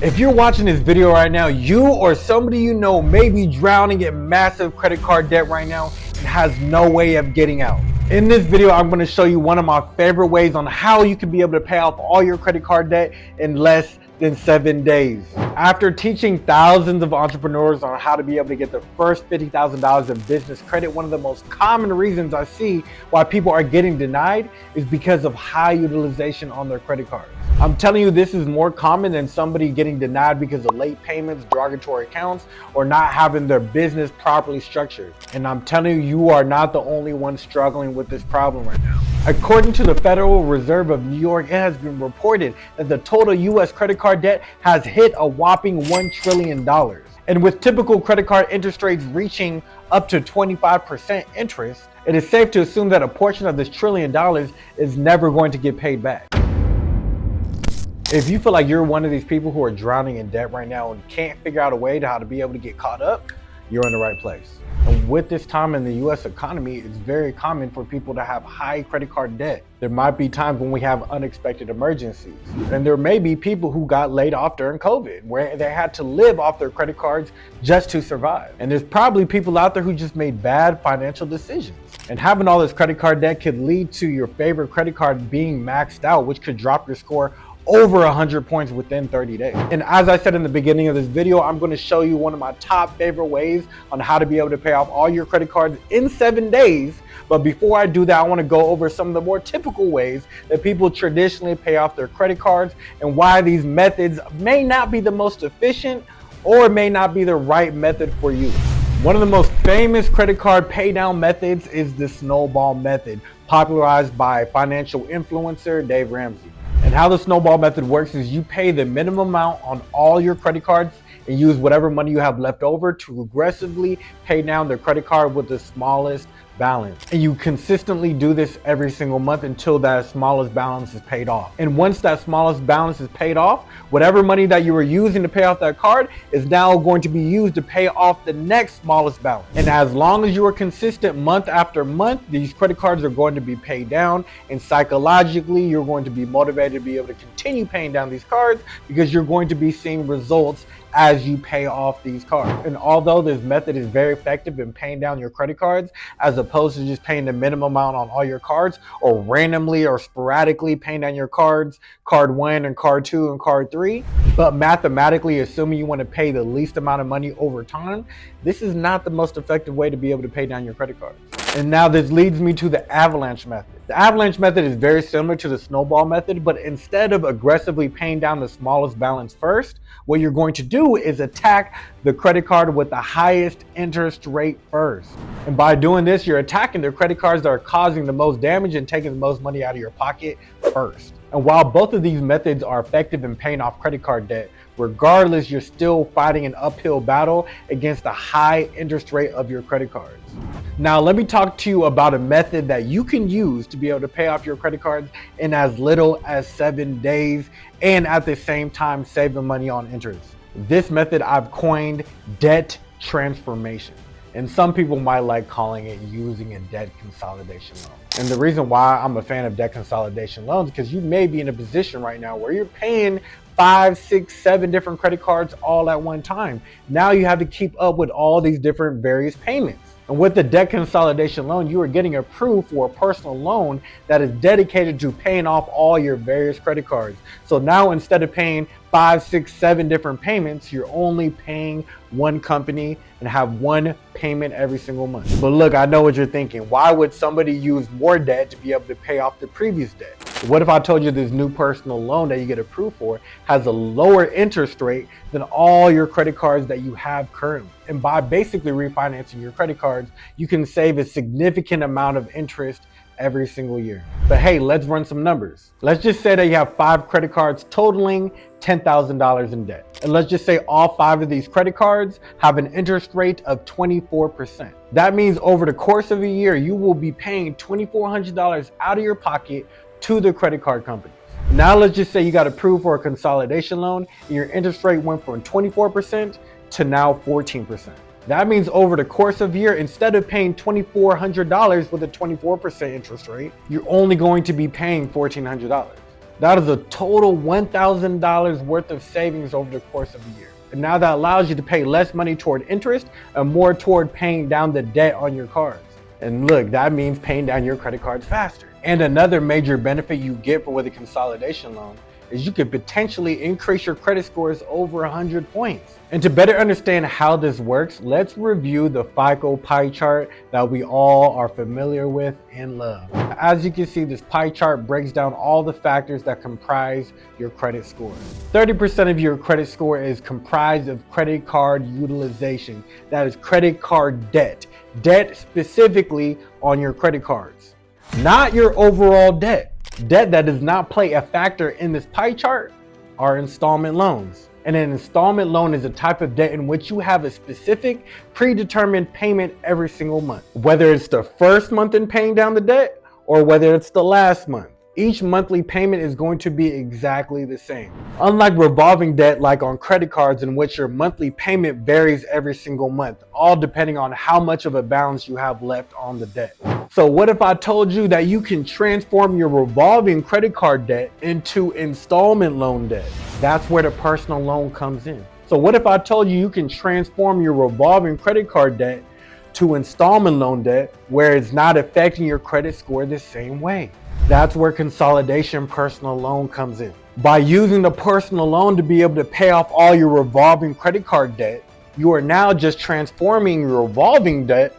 If you're watching this video right now, you or somebody you know may be drowning in massive credit card debt right now and has no way of getting out. In this video, I'm going to show you one of my favorite ways on how you can be able to pay off all your credit card debt in less than 7 days. After teaching thousands of entrepreneurs on how to be able to get their first $50,000 in business credit, one of the most common reasons I see why people are getting denied is because of high utilization on their credit cards. I'm telling you, this is more common than somebody getting denied because of late payments, derogatory accounts, or not having their business properly structured. And I'm telling you, you are not the only one struggling with this problem right now. According to the Federal Reserve of New York, it has been reported that the total U.S. credit card debt has hit a whopping $1 trillion. And with typical credit card interest rates reaching up to 25% interest, it is safe to assume that a portion of this $1 trillion is never going to get paid back. If you feel like you're one of these people who are drowning in debt right now and can't figure out a way to how to be able to get caught up, you're in the right place. And with this time in the US economy, it's very common for people to have high credit card debt. There might be times when we have unexpected emergencies. And there may be people who got laid off during COVID, where they had to live off their credit cards just to survive. And there's probably people out there who just made bad financial decisions. And having all this credit card debt could lead to your favorite credit card being maxed out, which could drop your score over 100 points within 30 days. And as I said in the beginning of this video, I'm going to show you one of my top favorite ways on how to be able to pay off all your credit cards in 7 days. But before I do that, I want to go over some of the more typical ways that people traditionally pay off their credit cards and why these methods may not be the most efficient or may not be the right method for you. One of the most famous credit card pay down methods is the snowball method, popularized by financial influencer Dave Ramsey. And how the snowball method works is you pay the minimum amount on all your credit cards and use whatever money you have left over to aggressively pay down the credit card with the smallest balance. And you consistently do this every single month until that smallest balance is paid off. And once that smallest balance is paid off, whatever money that you were using to pay off that card is now going to be used to pay off the next smallest balance. And as long as you are consistent month after month, these credit cards are going to be paid down, and psychologically you're going to be motivated to be able to continue paying down these cards because you're going to be seeing results as you pay off these cards. And although this method is very effective in paying down your credit cards, as opposed to just paying the minimum amount on all your cards or randomly or sporadically paying down your cards, card 1 and card 2 and card 3, but mathematically assuming you want to pay the least amount of money over time, this is not the most effective way to be able to pay down your credit cards. And now this leads me to the avalanche method. The avalanche method is very similar to the snowball method, but instead of aggressively paying down the smallest balance first, what you're going to do is attack the credit card with the highest interest rate first. And by doing this, you're attacking the credit cards that are causing the most damage and taking the most money out of your pocket first. And while both of these methods are effective in paying off credit card debt, regardless, you're still fighting an uphill battle against the high interest rate of your credit cards. Now, let me talk to you about a method that you can use to be able to pay off your credit cards in as little as 7 days and at the same time saving money on interest. This method I've coined debt transformation. And some people might like calling it using a debt consolidation loan. And the reason why I'm a fan of debt consolidation loans is because you may be in a position right now where you're paying 5, 6, 7 different credit cards all at one time. Now you have to keep up with all these different various payments. And with the debt consolidation loan, you are getting approved for a personal loan that is dedicated to paying off all your various credit cards. So now instead of paying 5, 6, 7 different payments, you're only paying one company and have one payment every single month. But look, I know what you're thinking. Why would somebody use more debt to be able to pay off the previous debt? What if I told you this new personal loan that you get approved for has a lower interest rate than all your credit cards that you have currently? And by basically refinancing your credit cards, you can save a significant amount of interest every single year. But hey, let's run some numbers. Let's just say that you have 5 credit cards totaling $10,000 in debt. And let's just say all 5 of these credit cards have an interest rate of 24%. That means over the course of a year, you will be paying $2,400 out of your pocket to the credit card company. Now let's just say you got approved for a consolidation loan and your interest rate went from 24% to now 14%. That means over the course of a year, instead of paying $2,400 with a 24% interest rate, you're only going to be paying $1,400. That is a total $1,000 worth of savings over the course of a year. And now that allows you to pay less money toward interest and more toward paying down the debt on your cards. And look, that means paying down your credit cards faster. And another major benefit you get with a consolidation loan is you could potentially increase your credit scores over 100 points. And to better understand how this works, let's review the FICO pie chart that we all are familiar with and love. As you can see, this pie chart breaks down all the factors that comprise your credit score. 30% of your credit score is comprised of credit card utilization. That is credit card debt. Debt specifically on your credit cards, not your overall debt. Debt that does not play a factor in this pie chart are installment loans. And an installment loan is a type of debt in which you have a specific predetermined payment every single month, whether it's the first month in paying down the debt or whether it's the last month. Each monthly payment is going to be exactly the same. Unlike revolving debt like on credit cards, in which your monthly payment varies every single month, all depending on how much of a balance you have left on the debt. So what if I told you that you can transform your revolving credit card debt into installment loan debt? That's where the personal loan comes in. So what if I told you you can transform your revolving credit card debt to installment loan debt where it's not affecting your credit score the same way? That's where consolidation personal loan comes in. By using the personal loan to be able to pay off all your revolving credit card debt, you are now just transforming your revolving debt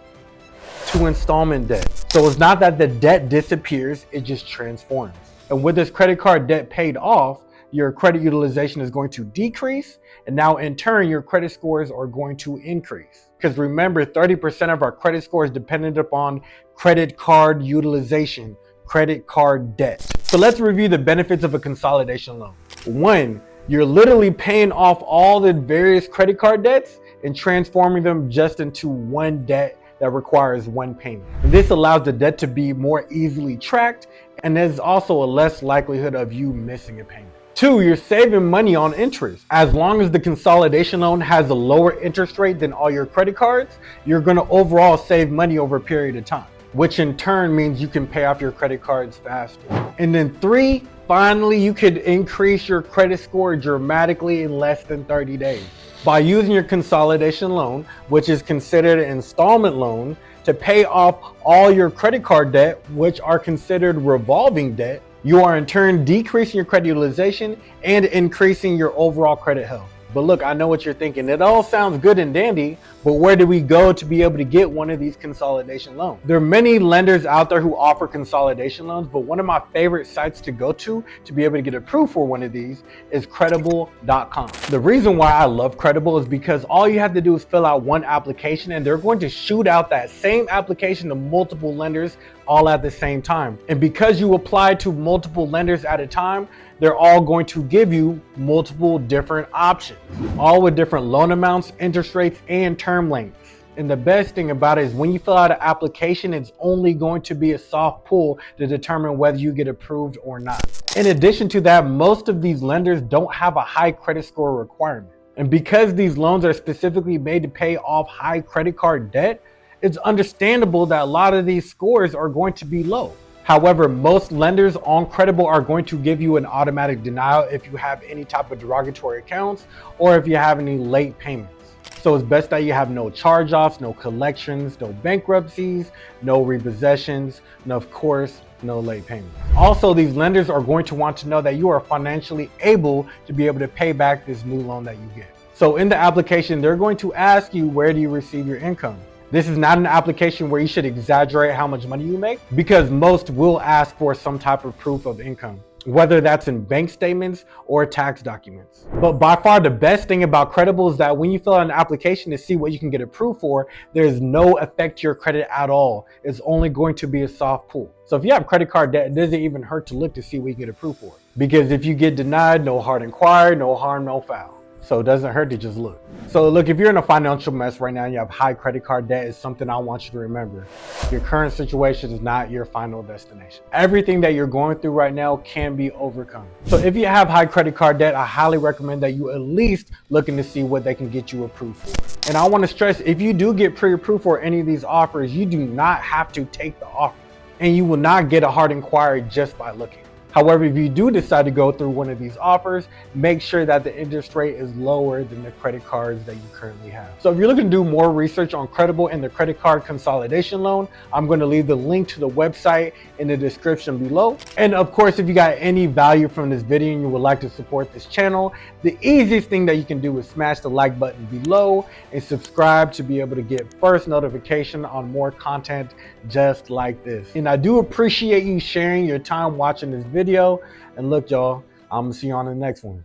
to installment debt. So it's not that the debt disappears, it just transforms. And with this credit card debt paid off, your credit utilization is going to decrease, and now in turn your credit scores are going to increase. Because remember, 30% of our credit score is dependent upon credit card utilization, credit card debt. So let's review the benefits of a consolidation loan. One, you're literally paying off all the various credit card debts and transforming them just into one debt that requires one payment. And this allows the debt to be more easily tracked, and there's also a less likelihood of you missing a payment. Two, you're saving money on interest. As long as the consolidation loan has a lower interest rate than all your credit cards, you're gonna overall save money over a period of time, which in turn means you can pay off your credit cards faster. And then three, finally, you could increase your credit score dramatically in less than 30 days. By using your consolidation loan, which is considered an installment loan, to pay off all your credit card debt, which are considered revolving debt, you are in turn decreasing your credit utilization and increasing your overall credit health. But look, I know what you're thinking. It all sounds good and dandy, but where do we go to be able to get one of these consolidation loans? There are many lenders out there who offer consolidation loans, but one of my favorite sites to go to be able to get approved for one of these is credible.com. The reason why I love Credible is because all you have to do is fill out one application, and they're going to shoot out that same application to multiple lenders all at the same time. And because you apply to multiple lenders at a time, they're all going to give you multiple different options, all with different loan amounts, interest rates, and term lengths. And the best thing about it is when you fill out an application, it's only going to be a soft pull to determine whether you get approved or not. In addition to that, most of these lenders don't have a high credit score requirement. And because these loans are specifically made to pay off high credit card debt, it's understandable that a lot of these scores are going to be low. However, most lenders on Credible are going to give you an automatic denial if you have any type of derogatory accounts or if you have any late payments. So it's best that you have no charge-offs, no collections, no bankruptcies, no repossessions, and of course, no late payments. Also, these lenders are going to want to know that you are financially able to be able to pay back this new loan that you get. So in the application, they're going to ask you, where do you receive your income? This is not an application where you should exaggerate how much money you make, because most will ask for some type of proof of income, whether that's in bank statements or tax documents. But by far the best thing about Credible is that when you fill out an application to see what you can get approved for, there's no effect to your credit at all. It's only going to be a soft pull. So if you have credit card debt, it doesn't even hurt to look to see what you get approved for. Because if you get denied, no hard inquiry, no harm, no foul. So it doesn't hurt to just look. So look, if you're in a financial mess right now and you have high credit card debt, is something I want you to remember. Your current situation is not your final destination. Everything that you're going through right now can be overcome. So if you have high credit card debt, I highly recommend that you at least looking to see what they can get you approved for. And I want to stress, if you do get pre-approved for any of these offers, you do not have to take the offer. And you will not get a hard inquiry just by looking. However, if you do decide to go through one of these offers, make sure that the interest rate is lower than the credit cards that you currently have. So if you're looking to do more research on Credible and the credit card consolidation loan, I'm going to leave the link to the website in the description below. And of course, if you got any value from this video and you would like to support this channel, the easiest thing that you can do is smash the like button below and subscribe to be able to get first notification on more content just like this. And I do appreciate you sharing your time watching this video. And look, y'all, I'm gonna see you on the next one.